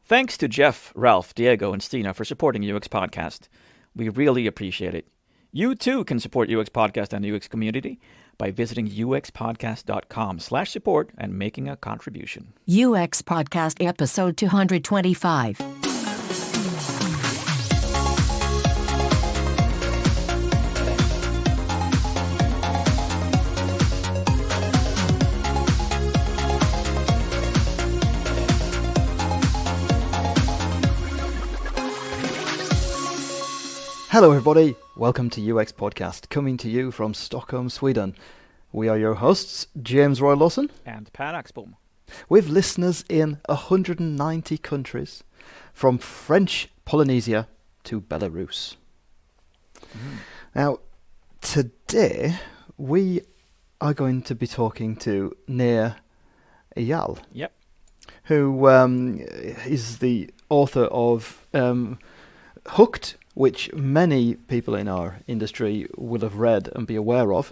Thanks to Jeff, Ralph, Diego, and Stina for supporting UX Podcast. We really appreciate it. You too can support UX Podcast and UX community by visiting uxpodcast.com/support and making a contribution. UX Podcast episode 225. Hello everybody, welcome to UX Podcast, coming to you from Stockholm, Sweden. We are your hosts, James Roy Lawson. And Per Axbom. With listeners in 190 countries, from French Polynesia to Belarus. Now, today we are going to be talking to Nir Eyal. Yep. Who is the author of Hooked, which many people in our industry will have read and be aware of.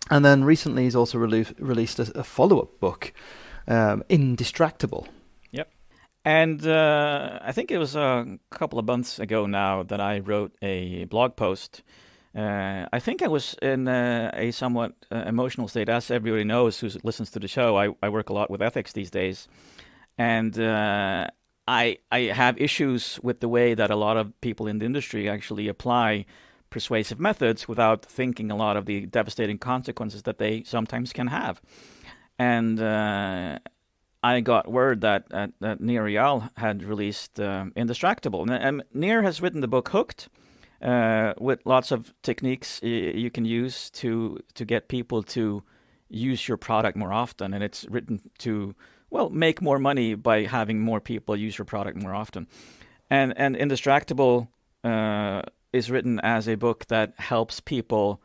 And then recently he's also released a follow-up book, Indistractable. Yep. And I think it was a couple of months ago now that I wrote a blog post. I think I was in a somewhat emotional state. As everybody knows who listens to the show, I work a lot with ethics these days. And I have issues with the way that a lot of people in the industry actually apply persuasive methods without thinking a lot of the devastating consequences that they sometimes can have. And I got word that Nir Eyal had released Indistractable. And Nir has written the book Hooked with lots of techniques you can use to get people to use your product more often. And it's written to make more money by having more people use your product more often. And Indistractable is written as a book that helps people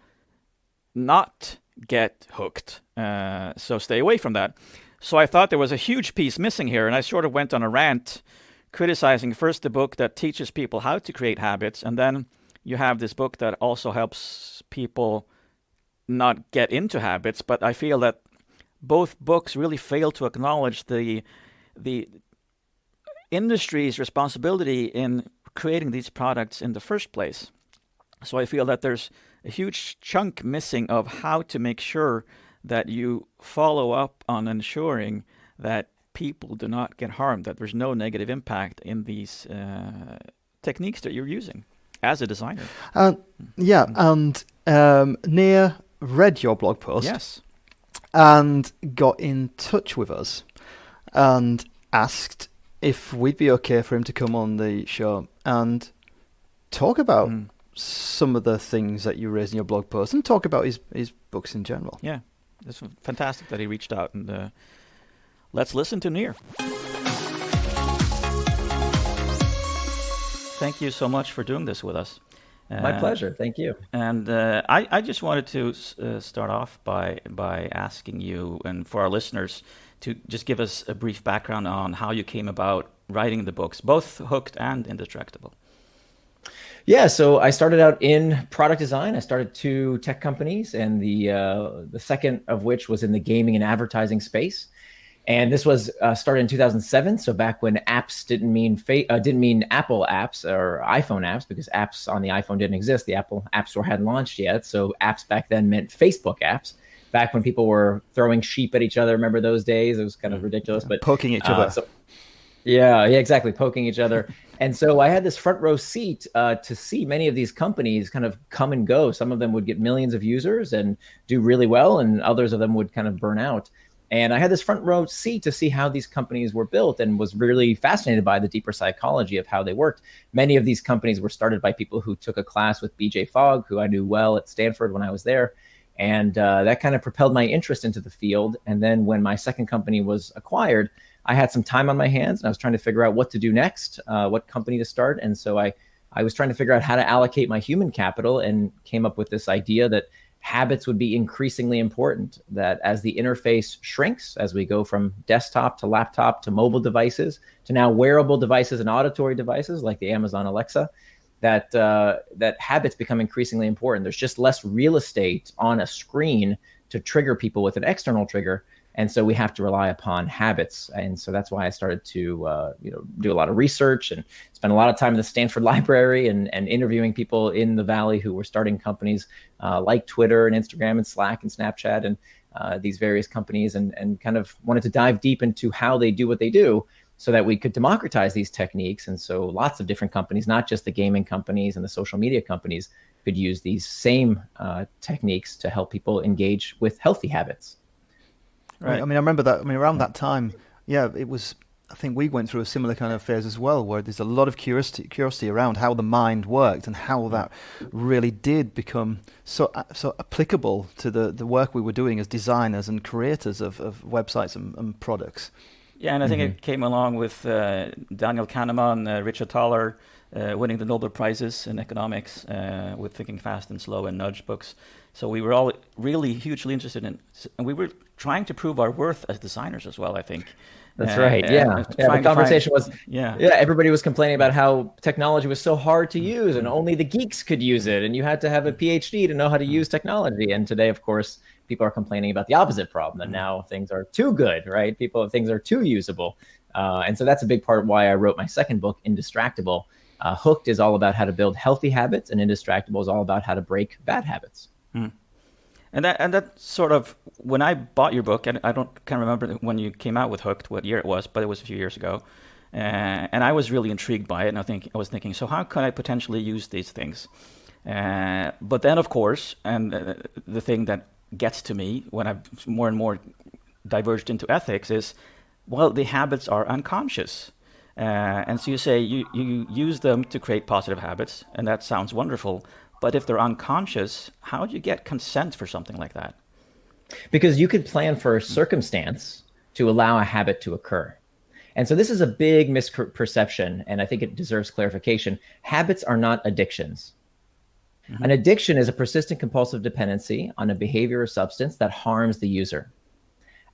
not get hooked. So stay away from that. So I thought there was a huge piece missing here, and I sort of went on a rant criticizing first the book that teaches people how to create habits, and then you have this book that also helps people not get into habits. But I feel that both books really fail to acknowledge the industry's responsibility in creating these products in the first place. So I feel that there's a huge chunk missing of how to make sure that you follow up on ensuring that people do not get harmed, that there's no negative impact in these techniques that you're using as a designer. And Nir read your blog post. Yes. And got in touch with us and asked if we'd be okay for him to come on the show and talk about some of the things that you raised in your blog post and talk about his books in general. Yeah, it's fantastic that he reached out. And let's listen to Nir. Thank you so much for doing this with us. My pleasure. Thank you. And I just wanted to start off by asking you, and for our listeners, to just give us a brief background on how you came about writing the books, both Hooked and Indestructible. Yeah, so I started out in product design. I started 2 tech companies, and the second of which was in the gaming and advertising space. And this was started in 2007, so back when apps didn't mean Apple apps or iPhone apps, because apps on the iPhone didn't exist. The Apple App Store hadn't launched yet, so apps back then meant Facebook apps. Back when people were throwing sheep at each other, remember those days? It was kind of ridiculous, but poking each other. Yeah, exactly, poking each other. And so I had this front row seat to see many of these companies kind of come and go. Some of them would get millions of users and do really well, and others of them would kind of burn out. And I had this front row seat to see how these companies were built and was really fascinated by the deeper psychology of how they worked. Many of these companies were started by people who took a class with BJ Fogg, who I knew well at Stanford when I was there. And that kind of propelled my interest into the field. And then when my second company was acquired, I had some time on my hands and I was trying to figure out what to do next, what company to start. And so I was trying to figure out how to allocate my human capital and came up with this idea that habits would be increasingly important, that as the interface shrinks, as we go from desktop to laptop to mobile devices to now wearable devices and auditory devices like the Amazon Alexa, that habits become increasingly important. There's just less real estate on a screen to trigger people with an external trigger. And so we have to rely upon habits. And so that's why I started to do a lot of research and spend a lot of time in the Stanford Library and interviewing people in the Valley who were starting companies like Twitter and Instagram and Slack and Snapchat and these various companies, and kind of wanted to dive deep into how they do what they do so that we could democratize these techniques. And so lots of different companies, not just the gaming companies and the social media companies, could use these same techniques to help people engage with healthy habits. Right. I mean, I remember that. I mean, around that time, yeah, it was. I think we went through a similar kind of phase as well, where there's a lot of curiosity around how the mind worked and how that really did become so applicable to the work we were doing as designers and creators of websites and products. Yeah, and I think it came along with Daniel Kahneman, Richard Thaler, winning the Nobel Prizes in economics with Thinking Fast and Slow and Nudge books. So we were all really hugely interested in, and we were trying to prove our worth as designers as well, I think. That's right. Yeah. The conversation was, everybody was complaining about how technology was so hard to use and only the geeks could use it. And you had to have a PhD to know how to use technology. And today, of course, people are complaining about the opposite problem, that now things are too good, right? Things are too usable. And so that's a big part of why I wrote my second book, Indistractable. Hooked is all about how to build healthy habits, and Indistractable is all about how to break bad habits. And that sort of, when I bought your book, and can't remember when you came out with Hooked, what year it was, but it was a few years ago, and I was really intrigued by it. And I was thinking, so how could I potentially use these things? But then, of course, and the thing that gets to me when I've more and more diverged into ethics is, well, the habits are unconscious. And so you say you use them to create positive habits, and that sounds wonderful. But if they're unconscious, how do you get consent for something like that? Because you could plan for a circumstance to allow a habit to occur. And so this is a big misperception, and I think it deserves clarification. Habits are not addictions. An addiction is a persistent compulsive dependency on a behavior or substance that harms the user.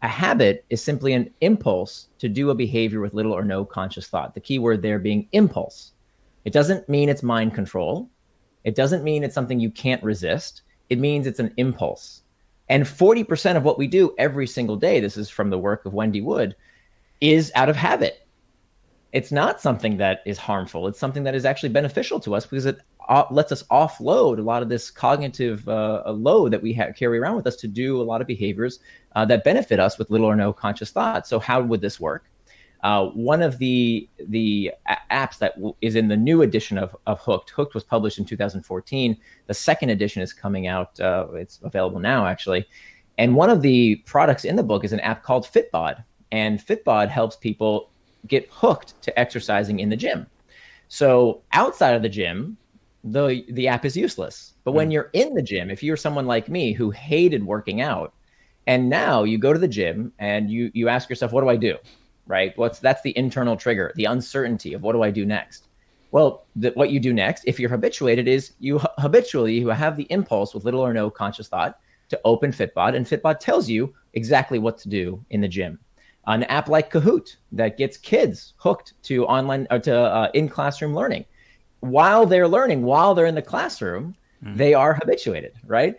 A habit is simply an impulse to do a behavior with little or no conscious thought. The key word there being impulse. It doesn't mean it's mind control. It doesn't mean it's something you can't resist. It means it's an impulse. And 40% of what we do every single day, this is from the work of Wendy Wood, is out of habit. It's not something that is harmful. It's something that is actually beneficial to us because it lets us offload a lot of this cognitive load that we carry around with us to do a lot of behaviors that benefit us with little or no conscious thought. So how would this work? One of the apps that is in the new edition of Hooked. Hooked was published in 2014. The second edition is coming out. It's available now, actually. And one of the products in the book is an app called Fitbod. And Fitbod helps people get hooked to exercising in the gym. So outside of the gym, the app is useless. But when you're in the gym, if you're someone like me who hated working out, and now you go to the gym and you ask yourself, what do I do? Right? That's the internal trigger, the uncertainty of what do I do next? Well, what you do next, if you're habituated, is you have the impulse with little or no conscious thought to open Fitbod, and Fitbod tells you exactly what to do in the gym. An app like Kahoot that gets kids hooked to online or to in-classroom learning. While they're learning, while they're in the classroom, they are habituated, right?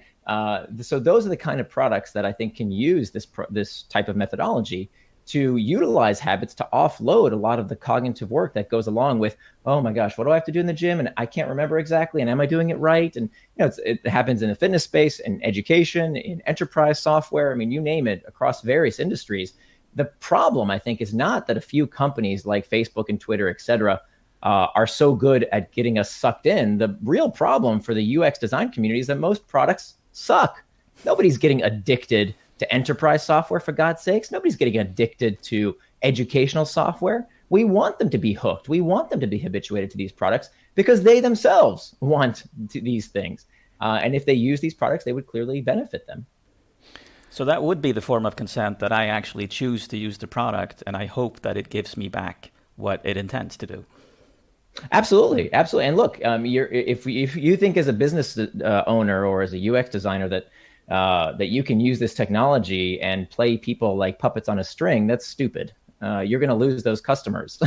So those are the kind of products that I think can use this type of methodology to utilize habits to offload a lot of the cognitive work that goes along with, oh my gosh, what do I have to do in the gym? And I can't remember exactly. And am I doing it right? And it happens in the fitness space, in education, in enterprise software. I mean, you name it, across various industries. The problem, I think, is not that a few companies like Facebook and Twitter, et cetera, are so good at getting us sucked in. The real problem for the UX design community is that most products suck. Nobody's getting addicted to enterprise software, for God's sakes. Nobody's getting addicted to educational software. We want them to be hooked. We want them to be habituated to these products because they themselves want these things. And if they use these products, they would clearly benefit them. So that would be the form of consent, that I actually choose to use the product and I hope that it gives me back what it intends to do. Absolutely. Absolutely. And look, if you think as a business owner or as a UX designer that you can use this technology and play people like puppets on a string, that's stupid. You're going to lose those customers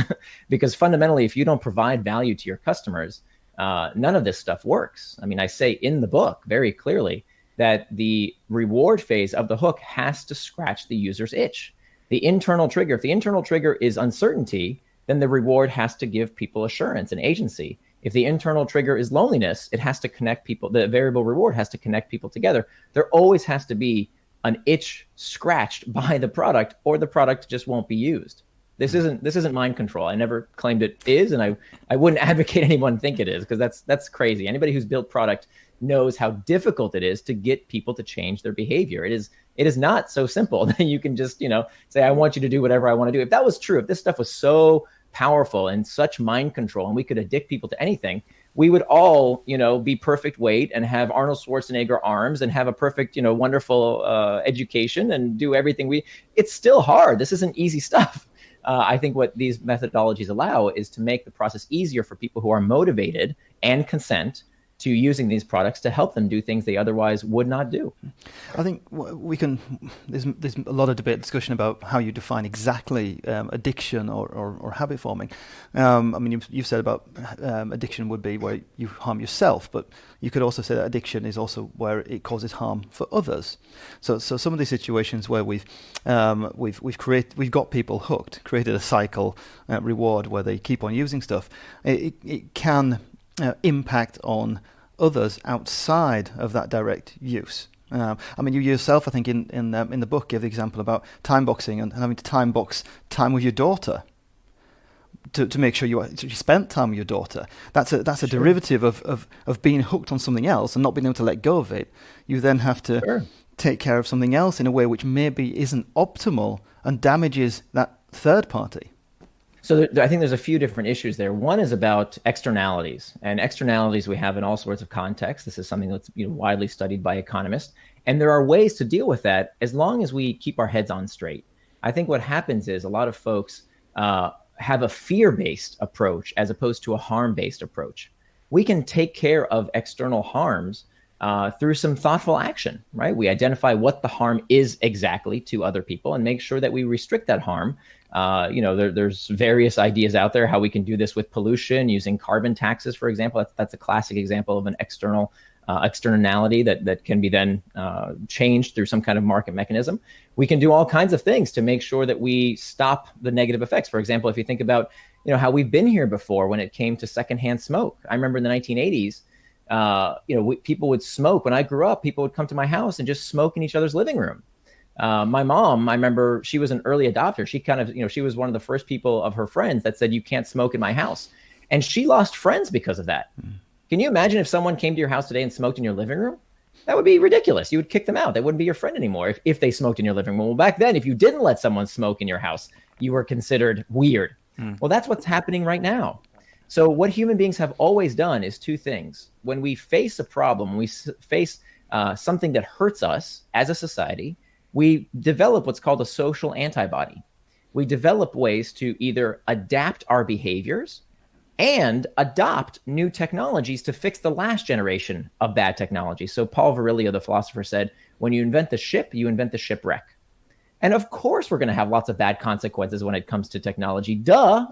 because fundamentally, if you don't provide value to your customers, none of this stuff works. I mean, I say in the book very clearly, that the reward phase of the hook has to scratch the user's itch. The internal trigger, if the internal trigger is uncertainty, then the reward has to give people assurance and agency. If the internal trigger is loneliness, it has to connect people. The variable reward has to connect people together. There always has to be an itch scratched by the product, or the product just won't be used. This isn't mind control. I never claimed it is, and I wouldn't advocate anyone think it is, because that's crazy. Anybody who's built product knows how difficult it is to get people to change their behavior. It is not so simple that you can just, say, I want you to do whatever I want to do. If that was true, if this stuff was so powerful and such mind control, and we could addict people to anything, we would all, be perfect weight and have Arnold Schwarzenegger arms and have a perfect, wonderful education and do everything it's still hard. This isn't easy stuff. I think what these methodologies allow is to make the process easier for people who are motivated and consent to using these products to help them do things they otherwise would not do. I think there's a lot of debate, discussion about how you define exactly addiction or habit forming. You've said about addiction would be where you harm yourself, but you could also say that addiction is also where it causes harm for others. So some of these situations where we've got people hooked, created a cycle reward where they keep on using stuff, it can impact on others outside of that direct use. You yourself, I think, in the book, give the example about time boxing and having to time box time with your daughter to make sure you spent time with your daughter. That's a Sure. derivative of being hooked on something else and not being able to let go of it. You then have to Sure. take care of something else in a way which maybe isn't optimal and damages that third party. So I think there's a few different issues there. One is about externalities, and externalities we have in all sorts of contexts. This is something that's widely studied by economists, and there are ways to deal with that as long as we keep our heads on straight. I think what happens is a lot of folks have a fear-based approach as opposed to a harm-based approach. We can take care of external harms through some thoughtful action, right? We identify what the harm is exactly to other people and make sure that we restrict that harm. There's various ideas out there how we can do this with pollution, using carbon taxes, for example. That's a classic example of an externality that can be then changed through some kind of market mechanism. We can do all kinds of things to make sure that we stop the negative effects. For example, if you think about how we've been here before when it came to secondhand smoke. I remember in the 1980s, people would smoke. When I grew up, people would come to my house and just smoke in each other's living room. My mom, I remember she was an early adopter. She kind of, she was one of the first people of her friends that said, you can't smoke in my house. And she lost friends because of that. Can you imagine if someone came to your house today and smoked in your living room? That would be ridiculous. You would kick them out. They wouldn't be your friend anymore if they smoked in your living room. Well, back then, if you didn't let someone smoke in your house, you were considered weird. Well, that's what's happening right now. So what human beings have always done is two things. When we face a problem, when we face something that hurts us as a society, we develop what's called a social antibody. We develop ways to either adapt our behaviors and adopt new technologies to fix the last generation of bad technology. So Paul Virilio, the philosopher, said, when you invent the ship, you invent the shipwreck. And of course, we're going to have lots of bad consequences when it comes to technology. Duh.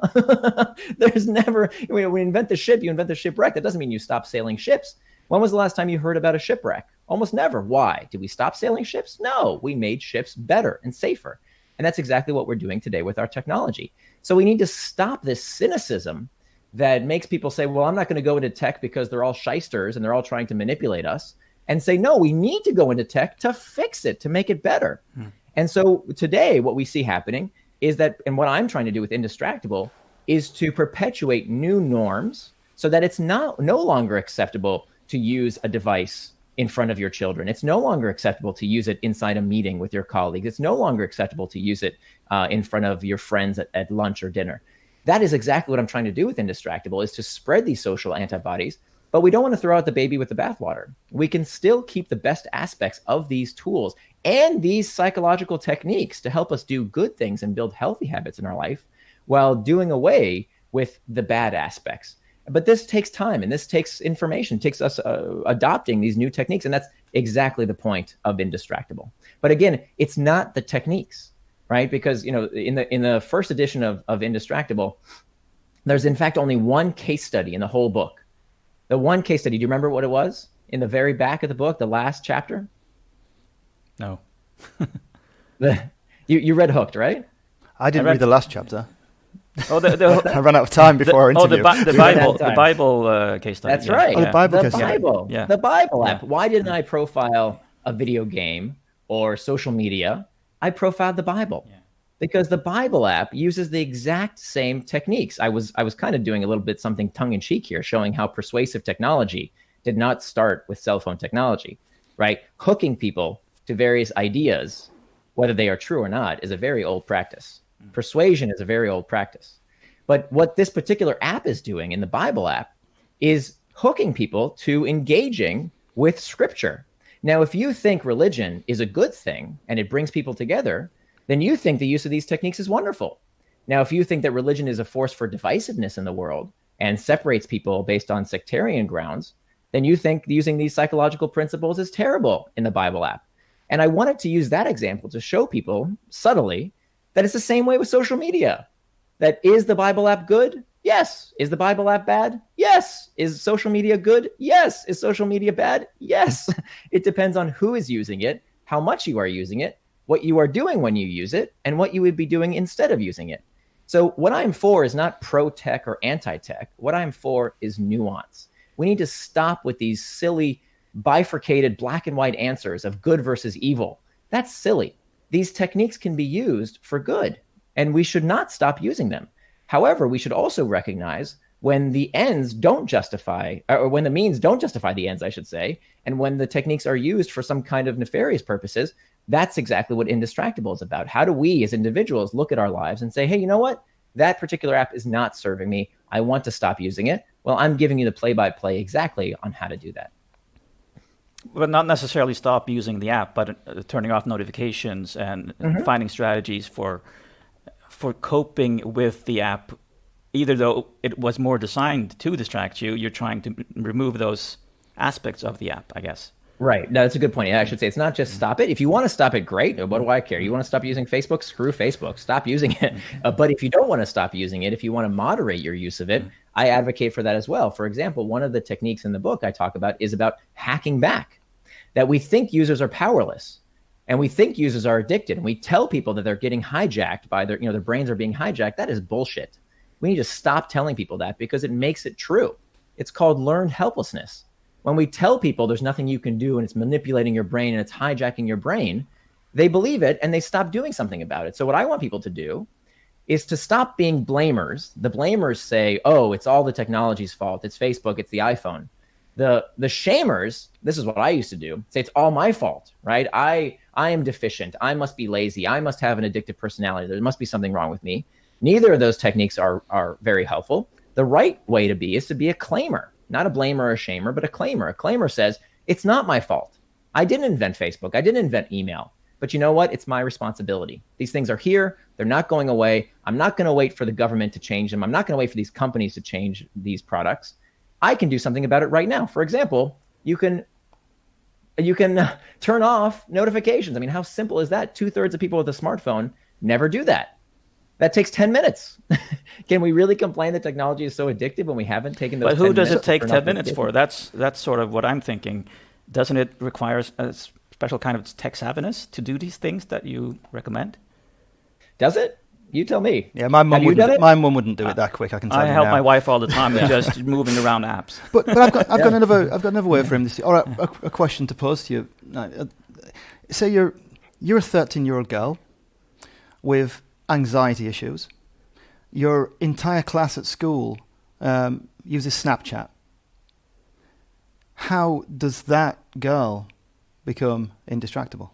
There's never, when you invent the ship, you invent the shipwreck. That doesn't mean you stop sailing ships. When was the last time you heard about a shipwreck? Almost never. Why? Did we stop sailing ships? No, we made ships better and safer. And that's exactly what we're doing today with our technology. So we need to stop this cynicism that makes people say, well, I'm not going to go into tech because they're all shysters and they're all trying to manipulate us, and say, no, we need to go into tech to fix it, to make it better. And so today, what we see happening is that, and what I'm trying to do with Indistractable is to perpetuate new norms so that it's no longer acceptable to use a device in front of your children. It's no longer acceptable to use it inside a meeting with your colleagues. It's no longer acceptable to use it in front of your friends at lunch or dinner. That is exactly what I'm trying to do with Indistractable, is to spread these social antibodies, but we don't want to throw out the baby with the bathwater. We can still keep the best aspects of these tools and these psychological techniques to help us do good things and build healthy habits in our life while doing away with the bad aspects. But this takes time, and this takes information, takes us adopting these new techniques. And that's exactly the point of Indistractable. But again, it's not the techniques, right? Because, in the first edition of Indistractable, there's in fact only one case study in the whole book. The one case study, do you remember what it was? In the very back of the book, the last chapter? No. You read Hooked, right? I didn't read the last chapter. Oh, I ran out of time before our interview. the Bible case study. That's right. Oh, the Bible the case study. Bible. Yeah. The Bible app. Why didn't I profile a video game or social media? I profiled the Bible. Yeah. Because the Bible app uses the exact same techniques. I was kind of doing a little bit something tongue-in-cheek here, showing how persuasive technology did not start with cell phone technology, right? Hooking people to various ideas, whether they are true or not, is a very old practice. Persuasion is a very old practice. But what this particular app is doing in the Bible app is hooking people to engaging with scripture. Now, if you think religion is a good thing and it brings people together, then you think the use of these techniques is wonderful. Now, if you think that religion is a force for divisiveness in the world and separates people based on sectarian grounds, then you think using these psychological principles is terrible in the Bible app. And I wanted to use that example to show people subtly that it's the same way with social media. That is the Bible app good? Yes. Is the Bible app bad? Yes. Is social media good? Yes. Is social media bad? Yes. It depends on who is using it, how much you are using it, what you are doing when you use it, and what you would be doing instead of using it. So what I'm for is not pro-tech or anti-tech. What I'm for is nuance. We need to stop with these silly bifurcated black and white answers of good versus evil. That's silly. These techniques can be used for good, and we should not stop using them. However, we should also recognize when the ends don't justify, or when the means don't justify the ends, I should say, and when the techniques are used for some kind of nefarious purposes. That's exactly what Indistractable is about. How do we as individuals look at our lives and say, hey, you know what? That particular app is not serving me. I want to stop using it. Well, I'm giving you the play-by-play exactly on how to do that. But not necessarily stop using the app, but turning off notifications and finding strategies for coping with the app. Either though it was more designed to distract you, you're trying to remove those aspects of the app, I guess. Right. No, that's a good point. Yeah, I should say it's not just stop it. If you want to stop it, great. What do I care? You want to stop using Facebook? Screw Facebook. Stop using it. But if you don't want to stop using it, if you want to moderate your use of it, I advocate for that as well. For example, one of the techniques in the book I talk about is about hacking back. That we think users are powerless and we think users are addicted. And we tell people that they're getting hijacked by their brains are being hijacked. That is bullshit. We need to stop telling people that because it makes it true. It's called learned helplessness. When we tell people there's nothing you can do and it's manipulating your brain and it's hijacking your brain, they believe it and they stop doing something about it. So what I want people to do is to stop being blamers. The blamers say, oh, it's all the technology's fault. It's Facebook, it's the iPhone. The shamers, this is what I used to do, say it's all my fault, right? I am deficient. I must be lazy. I must have an addictive personality. There must be something wrong with me. Neither of those techniques are very helpful. The right way to be is to be a claimer. Not a blamer or a shamer, but a claimer. A claimer says, it's not my fault. I didn't invent Facebook. I didn't invent email. But you know what? It's my responsibility. These things are here. They're not going away. I'm not going to wait for the government to change them. I'm not going to wait for these companies to change these products. I can do something about it right now. For example, you can turn off notifications. I mean, how simple is that? 2/3 of people with a smartphone never do that. That takes 10 minutes. Can we really complain that technology is so addictive when we haven't taken those 10 minutes? But who does it take 10 minutes for? That's sort of what I'm thinking. Doesn't it require a special kind of tech savviness to do these things that you recommend? Does it? You tell me. Yeah, my mum wouldn't do it that quick. I can tell you. I help my wife all the time with just moving around apps. But I've got another way for him. All right, a question to pose to you. Say you're a 13-year-old girl with anxiety issues. Your entire class at school uses Snapchat. How does that girl become indistractable?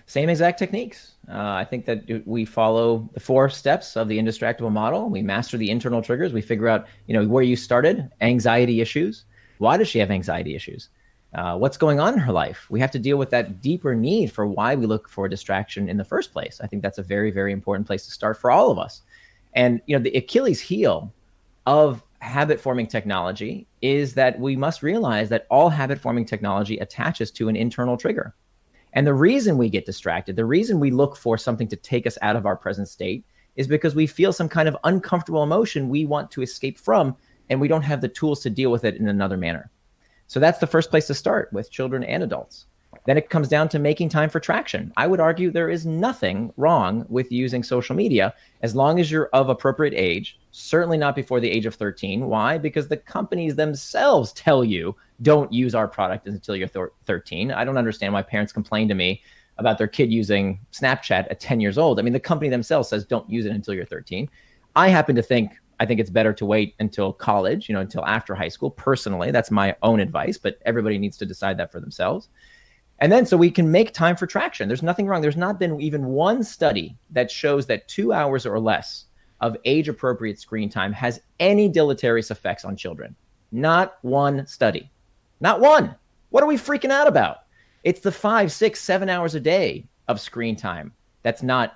Same exact techniques. I think that we follow the 4 steps of the Indestructible Model. We master the internal triggers. We figure out, where you started, anxiety issues. Why does she have anxiety issues? What's going on in her life? We have to deal with that deeper need for why we look for distraction in the first place. I think that's a very, very important place to start for all of us. And, the Achilles heel of habit-forming technology is that we must realize that all habit-forming technology attaches to an internal trigger. And the reason we get distracted, the reason we look for something to take us out of our present state is because we feel some kind of uncomfortable emotion we want to escape from, and we don't have the tools to deal with it in another manner. So that's the first place to start with children and adults. Then it comes down to making time for traction. I would argue there is nothing wrong with using social media as long as you're of appropriate age, certainly not before the age of 13. Why? Because the companies themselves tell you don't use our product until you're 13. I don't understand why parents complain to me about their kid using Snapchat at 10 years old. I mean, the company themselves says don't use it until you're 13. I think it's better to wait until college, until after high school. Personally, that's my own advice, but everybody needs to decide that for themselves. And then so we can make time for traction. There's nothing wrong. There's not been even one study that shows that 2 hours or less of age-appropriate screen time has any deleterious effects on children. Not one study. Not one. What are we freaking out about? It's the 5, 6, 7 hours a day of screen time. That's not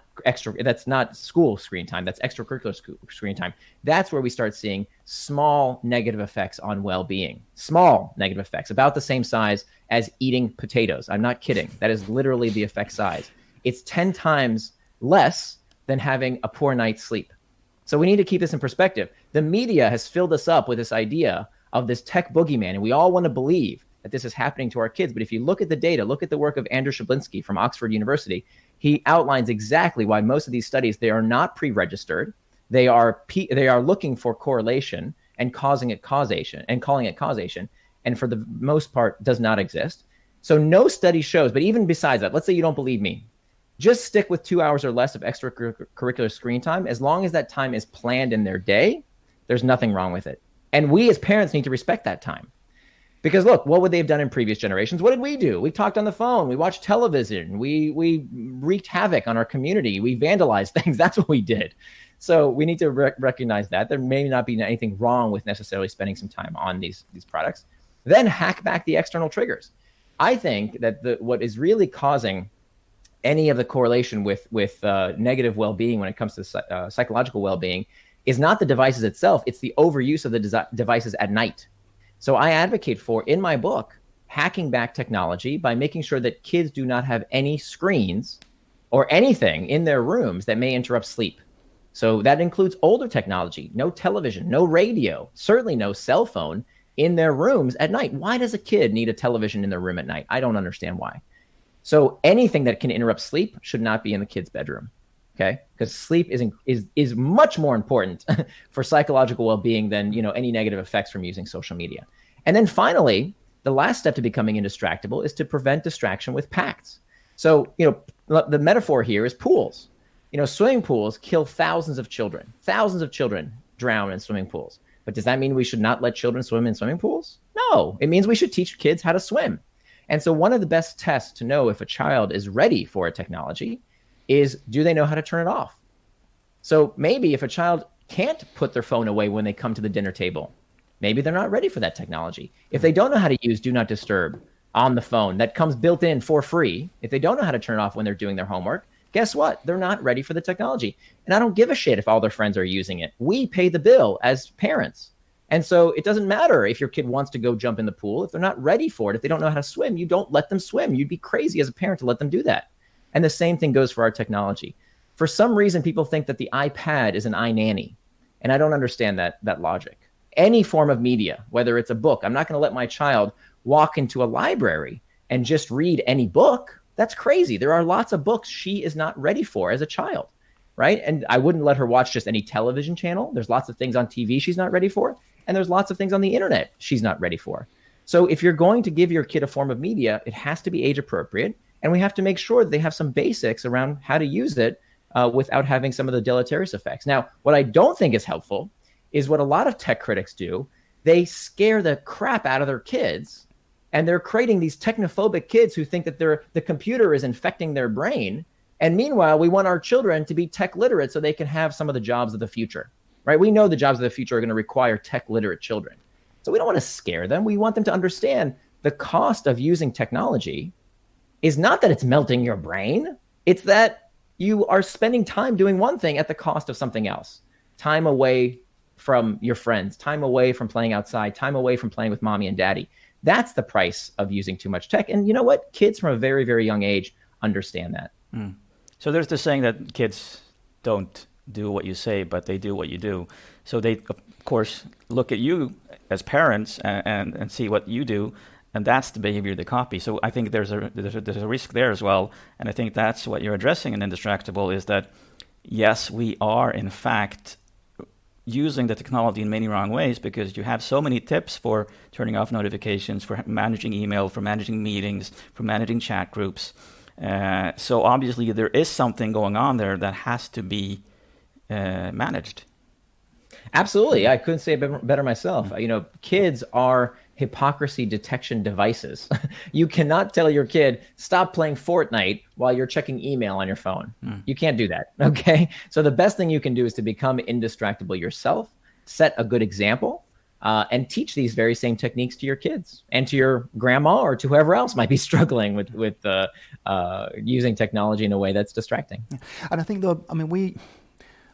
school screen time. That's extracurricular screen time. That's where we start seeing small negative effects on well-being. Small negative effects, about the same size as eating potatoes. I'm not kidding. That is literally the effect size. It's 10 times less than having a poor night's sleep. So we need to keep this in perspective. The media has filled us up with this idea of this tech boogeyman, and we all want to believe that this is happening to our kids. But if you look at the data, look at the work of Andrew Shablinsky from Oxford University, he outlines exactly why most of these studies, they are not pre-registered. They are looking for correlation and calling it causation, and for the most part does not exist. So no study shows, but even besides that, let's say you don't believe me, just stick with 2 hours or less of extracurricular screen time. As long as that time is planned in their day, there's nothing wrong with it. And we as parents need to respect that time. Because look, what would they have done in previous generations? What did we do? We talked on the phone. We watched television. We wreaked havoc on our community. We vandalized things. That's what we did. So we need to recognize that. There may not be anything wrong with necessarily spending some time on these products. Then hack back the external triggers. I think that what is really causing any of the correlation with negative well-being when it comes to psychological well-being is not the devices itself. It's the overuse of the devices at night. So I advocate for, in my book, hacking back technology by making sure that kids do not have any screens or anything in their rooms that may interrupt sleep. So that includes older technology, no television, no radio, certainly no cell phone in their rooms at night. Why does a kid need a television in their room at night? I don't understand why. So anything that can interrupt sleep should not be in the kid's bedroom. Okay, because sleep is much more important for psychological well-being than any negative effects from using social media. And then finally, the last step to becoming indistractable is to prevent distraction with pacts. So the metaphor here is pools. Swimming pools kill thousands of children. Thousands of children drown in swimming pools. But does that mean we should not let children swim in swimming pools? No, it means we should teach kids how to swim. And so one of the best tests to know if a child is ready for a technology is, do they know how to turn it off? So maybe if a child can't put their phone away when they come to the dinner table, maybe they're not ready for that technology. If they don't know how to use Do Not Disturb on the phone, that comes built in for free, if they don't know how to turn it off when they're doing their homework, guess what? They're not ready for the technology. And I don't give a shit if all their friends are using it. We pay the bill as parents. And so it doesn't matter if your kid wants to go jump in the pool. If they're not ready for it, if they don't know how to swim, you don't let them swim. You'd be crazy as a parent to let them do that. And the same thing goes for our technology. For some reason, people think that the iPad is an iNanny. And I don't understand that logic. Any form of media, whether it's a book, I'm not going to let my child walk into a library and just read any book. That's crazy. There are lots of books she is not ready for as a child, right? And I wouldn't let her watch just any television channel. There's lots of things on TV she's not ready for. And there's lots of things on the internet she's not ready for. So if you're going to give your kid a form of media, it has to be age appropriate. And we have to make sure that they have some basics around how to use it without having some of the deleterious effects. Now, what I don't think is helpful is what a lot of tech critics do. They scare the crap out of their kids, and they're creating these technophobic kids who think that the computer is infecting their brain. And meanwhile, we want our children to be tech literate so they can have some of the jobs of the future, right? We know the jobs of the future are going to require tech literate children. So we don't want to scare them. We want them to understand the cost of using technology is not that it's melting your brain. It's that you are spending time doing one thing at the cost of something else. Time away from your friends, time away from playing outside, time away from playing with mommy and daddy. That's the price of using too much tech. And you know what? Kids from a very, very young age understand that. Mm. So there's this saying that kids don't do what you say, but they do what you do. So they, of course, look at you as parents and see what you do And that's the behavior they copy. So I think there's a risk there as well. And I think that's what you're addressing in Indistractable, is that, yes, we are in fact using the technology in many wrong ways, because you have so many tips for turning off notifications, for managing email, for managing meetings, for managing chat groups. So obviously there is something going on there that has to be managed. Absolutely. I couldn't say it better myself. Kids are hypocrisy detection devices. You cannot tell your kid, stop playing Fortnite while you're checking email on your phone. You can't do that. Okay. So the best thing you can do is to become indistractable yourself, set a good example, and teach these very same techniques to your kids and to your grandma or to whoever else might be struggling with using technology in a way that's distracting. And I think, though,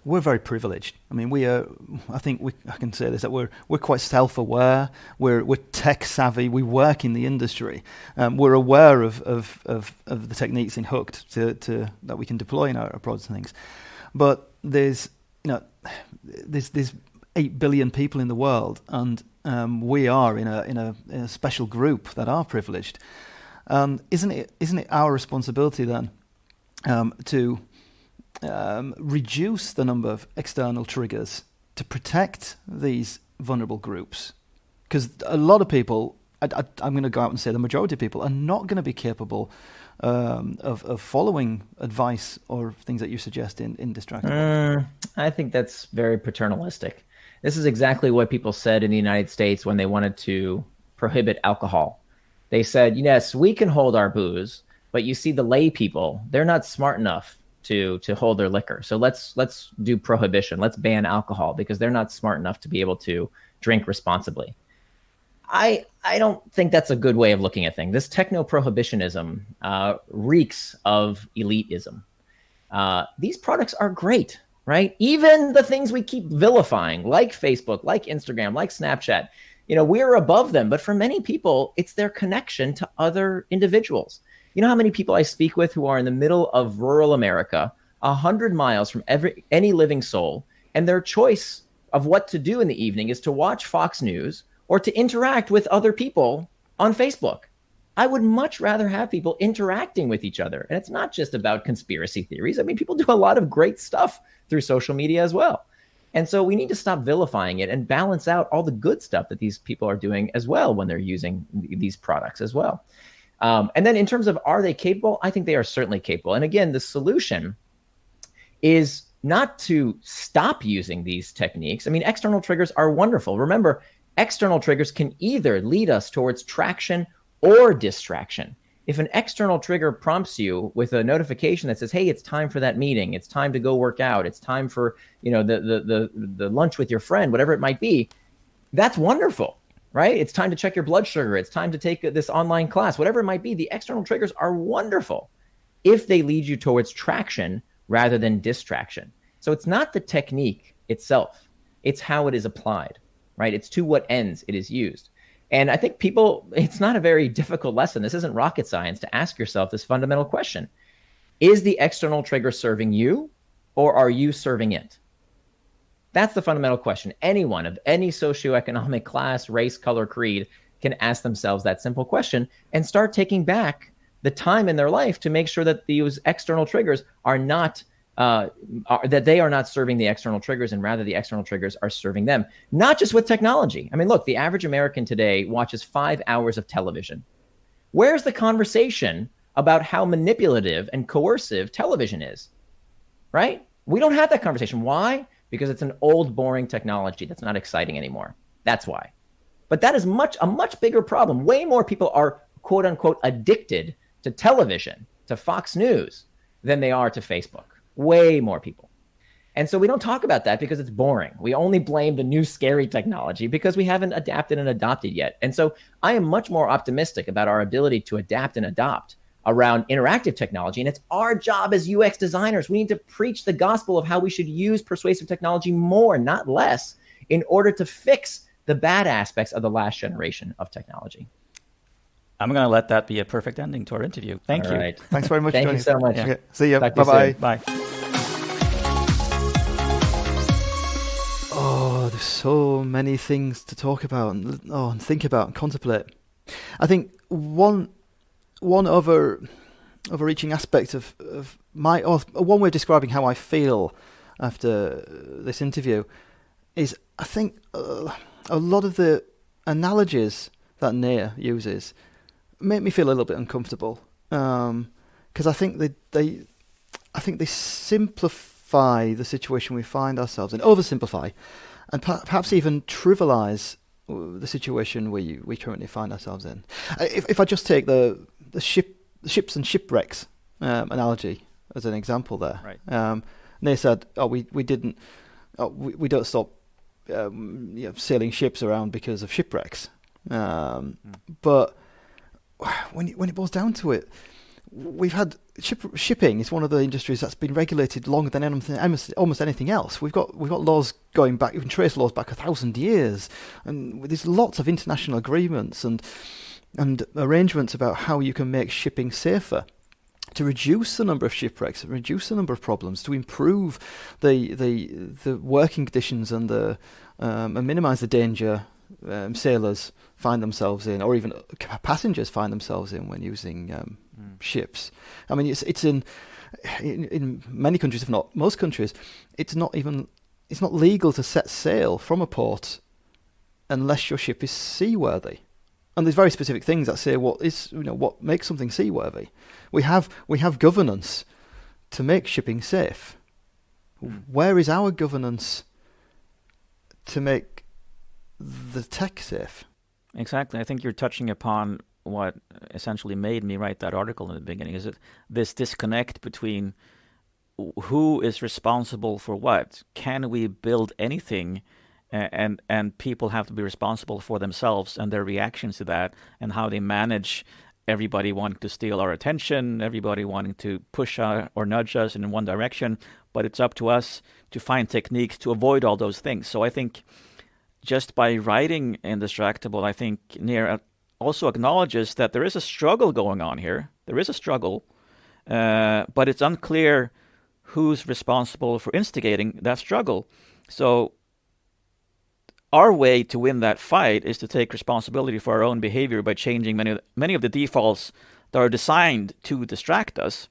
we're very privileged. I can say this, that we're quite self-aware. We're tech savvy. We work in the industry. We're aware of the techniques in Hooked to that we can deploy in our products and things. But there's 8 billion people in the world, and we are in a special group that are privileged. Isn't it our responsibility then to reduce the number of external triggers to protect these vulnerable groups? Because a lot of people, I'm going to go out and say the majority of people, are not going to be capable of following advice or things that you suggest in Indistractable. I think that's very paternalistic. This is exactly what people said in the United States when they wanted to prohibit alcohol. They said, yes, we can hold our booze, but you see the lay people, they're not smart enough to hold their liquor. So let's do prohibition. Let's ban alcohol because they're not smart enough to be able to drink responsibly. I don't think that's a good way of looking at things. This techno-prohibitionism reeks of elitism. These products are great, right? Even the things we keep vilifying, like Facebook, like Instagram, like Snapchat, we're above them. But for many people, it's their connection to other individuals. You know how many people I speak with who are in the middle of rural America, 100 miles from any living soul, and their choice of what to do in the evening is to watch Fox News or to interact with other people on Facebook. I would much rather have people interacting with each other. And it's not just about conspiracy theories. People do a lot of great stuff through social media as well. And so we need to stop vilifying it and balance out all the good stuff that these people are doing as well when they're using these products as well. And then in terms of, are they capable? I think they are certainly capable. And again, the solution is not to stop using these techniques. External triggers are wonderful. Remember, external triggers can either lead us towards traction or distraction. If an external trigger prompts you with a notification that says, hey, it's time for that meeting, it's time to go work out, it's time for the lunch with your friend, whatever it might be, that's wonderful. Right? It's time to check your blood sugar. It's time to take this online class, whatever it might be. The external triggers are wonderful if they lead you towards traction rather than distraction. So it's not the technique itself. It's how it is applied, right? It's to what ends it is used. And I think it's not a very difficult lesson. This isn't rocket science to ask yourself this fundamental question. Is the external trigger serving you, or are you serving it? That's the fundamental question. Anyone of any socioeconomic class, race, color, creed can ask themselves that simple question and start taking back the time in their life to make sure that these external triggers are not, that they are not serving the external triggers, and rather the external triggers are serving them. Not just with technology. Look, the average American today watches 5 hours of television. Where's the conversation about how manipulative and coercive television is? Right? We don't have that conversation. Why? Because it's an old, boring technology that's not exciting anymore. That's why. But that is a much bigger problem. Way more people are, quote unquote, addicted to television, to Fox News, than they are to Facebook. Way more people. And so we don't talk about that because it's boring. We only blame the new scary technology because we haven't adapted and adopted yet. And so I am much more optimistic about our ability to adapt and adopt around interactive technology. And it's our job as UX designers. We need to preach the gospel of how we should use persuasive technology more, not less, in order to fix the bad aspects of the last generation of technology. I'm going to let that be a perfect ending to our interview. Thank you. Right. Thanks very much. Thank you so much. Yeah. See you. Bye-bye. Bye. Oh, there's so many things to talk about and think about and contemplate. I think one overreaching aspect of my, or one way of describing how I feel after this interview is, I think a lot of the analogies that Nir uses make me feel a little bit uncomfortable, because I think they simplify the situation we find ourselves in, oversimplify, and perhaps even trivialize the situation we currently find ourselves in. If I just take the ships and shipwrecks analogy as an example there, Right. Nir said, we don't stop sailing ships around because of shipwrecks. But when it boils down to it, we've had shipping is one of the industries that's been regulated longer than almost anything else. We've got laws going back. You can trace laws back 1,000 years, and there's lots of international agreements and arrangements about how you can make shipping safer, to reduce the number of shipwrecks, reduce the number of problems, to improve the working conditions and minimise the danger sailors find themselves in, or even passengers find themselves in when using ships. I mean, it's in many countries, if not most countries, it's not legal to set sail from a port unless your ship is seaworthy. And there's very specific things that say what makes something seaworthy. We have governance to make shipping safe. Where is our governance to make the tech safe? Exactly. I think you're touching upon what essentially made me write that article in the beginning. Is it this disconnect between who is responsible for what? Can we build anything? And people have to be responsible for themselves and their reactions to that, and how they manage everybody wanting to steal our attention, everybody wanting to push or nudge us in one direction. But it's up to us to find techniques to avoid all those things. So I think just by writing Indistractable, I think Nir also acknowledges that there is a struggle going on here. There is a struggle, but it's unclear who's responsible for instigating that struggle. So our way to win that fight is to take responsibility for our own behavior by changing many of the defaults that are designed to distract us.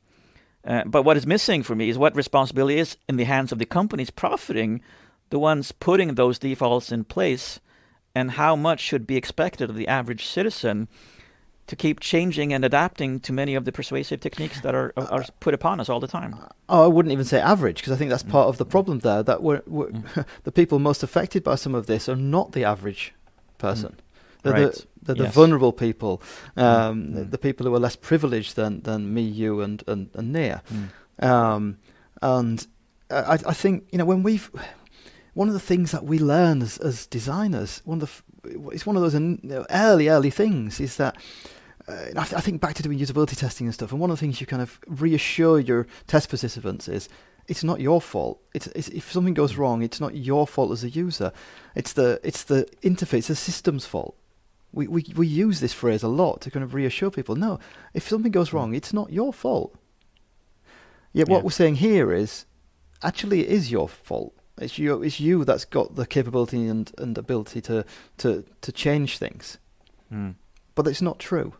But what is missing for me is what responsibility is in the hands of the companies profiting, the ones putting those defaults in place, and how much should be expected of the average citizen to keep changing and adapting to many of the persuasive techniques that are put upon us all the time. I wouldn't even say average, because I think that's part of the problem there, that the people most affected by some of this are not the average person. They're the vulnerable people, the people who are less privileged than me, you, and Nir. And I think, one of the things that we learn as designers, it's one of those early things, is that I think back to doing usability testing and stuff, and one of the things you kind of reassure your test participants is, it's not your fault. It's if something goes wrong, it's not your fault as a user. It's the interface, the system's fault. We use this phrase a lot to kind of reassure people. No, if something goes wrong, it's not your fault. Yet what we're saying here is, actually, it is your fault. It's you that's got the capability and ability to change things. But it's not true.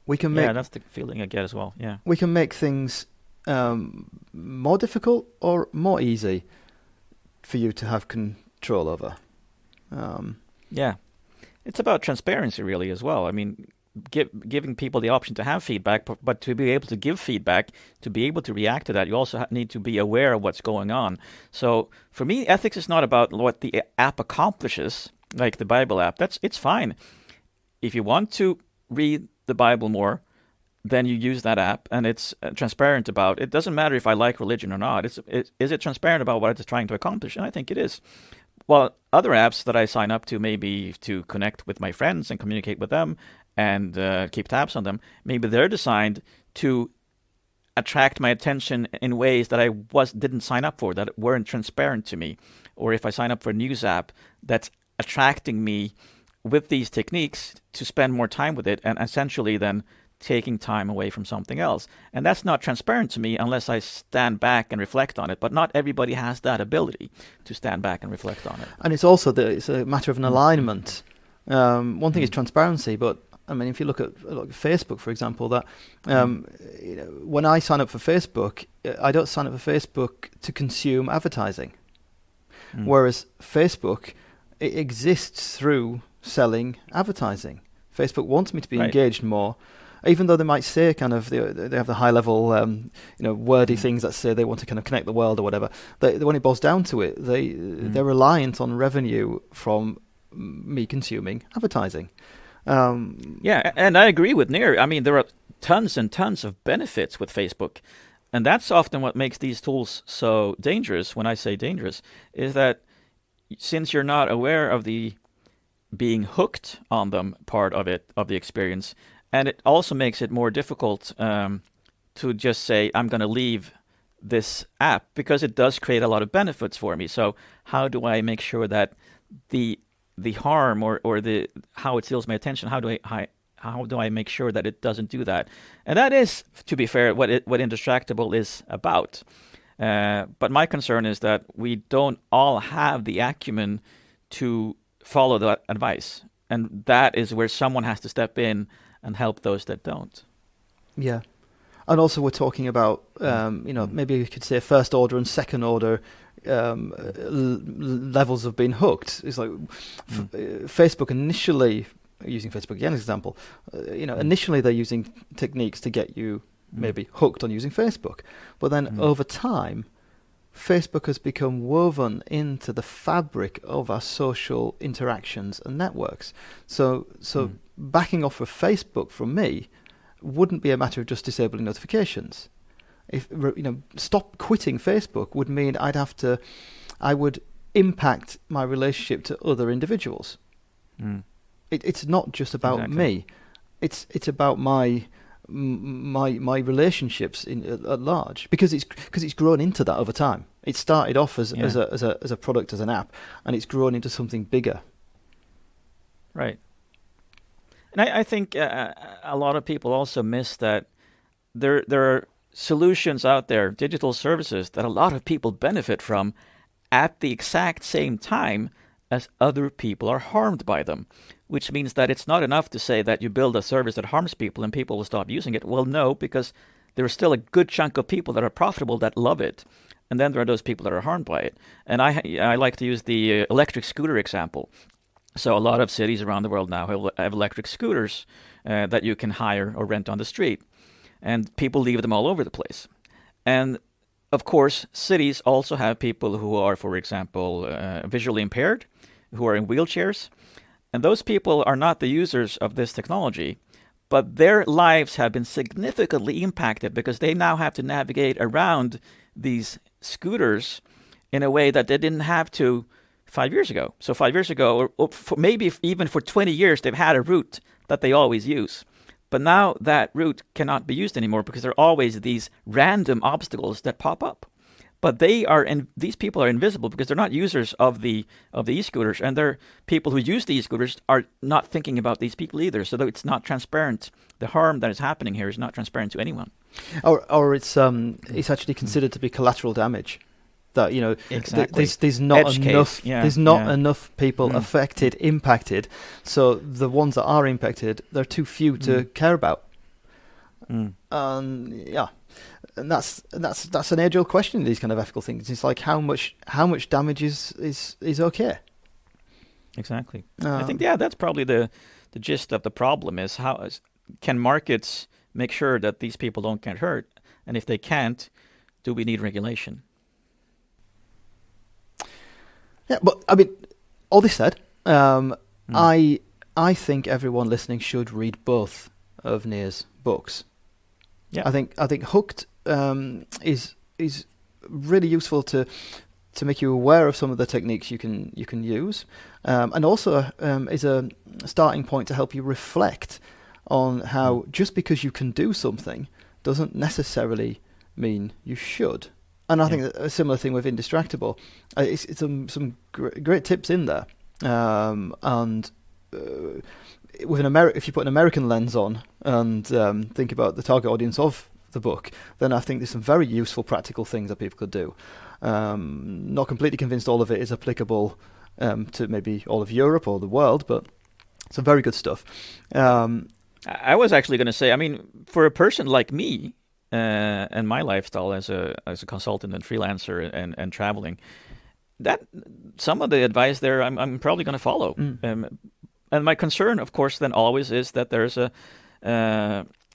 We can make that's the feeling I get as well. Yeah, we can make things more difficult or more easy for you to have control over. It's about transparency really as well. I mean, giving people the option to have feedback, but to be able to give feedback, to be able to react to that, you also need to be aware of what's going on. So for me, ethics is not about what the app accomplishes, like the Bible app. It's fine. If you want to read the Bible more, then you use that app, and it's transparent about it. It doesn't matter if I like religion or not. Is it transparent about what it's trying to accomplish? And I think it is. Well, other apps that I sign up to, maybe to connect with my friends and communicate with them and keep tabs on them, maybe they're designed to attract my attention in ways that I didn't sign up for, that weren't transparent to me. Or if I sign up for a news app that's attracting me with these techniques to spend more time with it, and essentially then taking time away from something else. And that's not transparent to me unless I stand back and reflect on it. But not everybody has that ability to stand back and reflect on it. And it's also it's a matter of an alignment One thing is transparency, but I mean, if you look at Facebook, for example, that when I sign up for Facebook, I don't sign up for Facebook to consume advertising, whereas Facebook, it exists through selling advertising. Facebook wants me to be engaged more, even though they might say kind of they have the high level wordy things that say they want to kind of connect the world or whatever. When it boils down to it, they're reliant on revenue from me consuming advertising. And I agree with Nir. I mean, there are tons and tons of benefits with Facebook, and that's often what makes these tools so dangerous. When I say dangerous, is that since you're not aware of the being hooked on them part of the experience, and it also makes it more difficult to just say, I'm going to leave this app, because it does create a lot of benefits for me. So how do I make sure that the harm or the how it steals my attention, how do I make sure that it doesn't do that? And that is, to be fair, what Indistractable is about. But my concern is that we don't all have the acumen to follow that advice, and that is where someone has to step in and help those that don't. Yeah, and also we're talking about maybe you could say first order and second order levels of being hooked. It's like Facebook initially, using Facebook again as an example, initially they're using techniques to get you maybe hooked on using Facebook, but then over time, Facebook has become woven into the fabric of our social interactions and networks. So backing off of Facebook from me wouldn't be a matter of just disabling notifications. If stop quitting Facebook would mean I would impact my relationship to other individuals. It's not just about me. It's about my relationships at large, because it's grown into that over time. It started off as a product, as an app, and it's grown into something bigger. Right. And I think a lot of people also miss that there are solutions out there, digital services, that a lot of people benefit from at the exact same time as other people are harmed by them, which means that it's not enough to say that you build a service that harms people and people will stop using it. Well, no, because there's still a good chunk of people that are profitable that love it. And then there are those people that are harmed by it. And I like to use the electric scooter example. So a lot of cities around the world now have electric scooters that you can hire or rent on the street. And people leave them all over the place. And of course, cities also have people who are, for example, visually impaired, who are in wheelchairs. And those people are not the users of this technology, but their lives have been significantly impacted because they now have to navigate around these scooters in a way that they didn't have to 5 years ago. So 5 years ago, or maybe even for 20 years, they've had a route that they always use. But now that route cannot be used anymore because there are always these random obstacles that pop up. But these people are invisible because they're not users of the e-scooters, and they're people who use the e-scooters are not thinking about these people either. So it's not transparent. The harm that is happening here is not transparent to anyone. Or it's actually considered to be collateral damage. That exactly. There's not Edge enough. Case. Yeah, there's not enough people affected, impacted. So the ones that are impacted, they're too few to care about. And that's an age-old question in these kind of ethical things. It's like how much damage is okay. Exactly. I think that's probably the gist of the problem is how can markets make sure that these people don't get hurt, and if they can't, do we need regulation? Yeah, but I mean, all this said, I think everyone listening should read both of Nir's books. Yeah, I think Hooked is really useful to make you aware of some of the techniques you can use, and also is a starting point to help you reflect on how just because you can do something doesn't necessarily mean you should. And I think a similar thing with Indistractable. It's some great tips in there, and with if you put an American lens on and think about the target audience of the book, then I think there's some very useful practical things that people could do. Not completely convinced all of it is applicable to maybe all of Europe or the world, but So very good stuff. I was actually going to say, I mean, for a person like me and my lifestyle as a consultant and freelancer and traveling, that some of the advice there I'm probably going to follow. And my concern, of course, then always is that there's a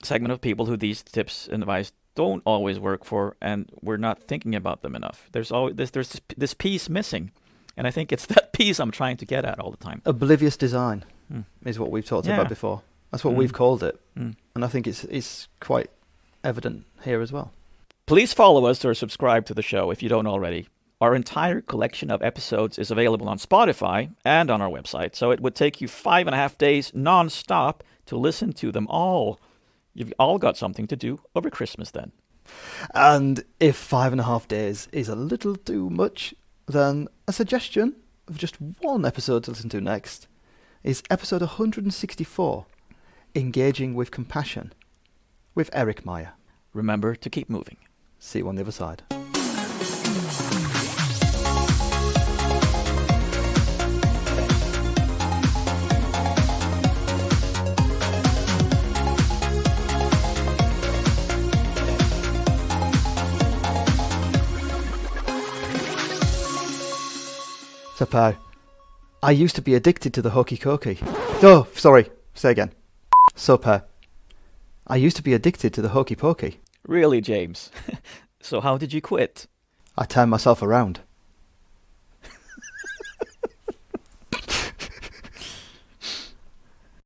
segment of people who these tips and advice don't always work for, and we're not thinking about them enough. There's always this piece missing, and I think it's that piece I'm trying to get at all the time. Oblivious design is what we've talked about before. That's what we've called it, and I think it's quite evident here as well. Please follow us or subscribe to the show if you don't already. Our entire collection of episodes is available on Spotify and on our website, so it would take you 5.5 days non-stop to listen to them all. You've all got something to do over Christmas then. And if 5.5 days is a little too much, then a suggestion of just one episode to listen to next is episode 164, Engaging with Compassion, with Eric Meyer. Remember to keep moving. See you on the other side. So, Per, I used to be addicted to the hokey cokey. Oh, sorry. Say again. So, Per, I used to be addicted to the hokey pokey. Really, James? So how did you quit? I turned myself around.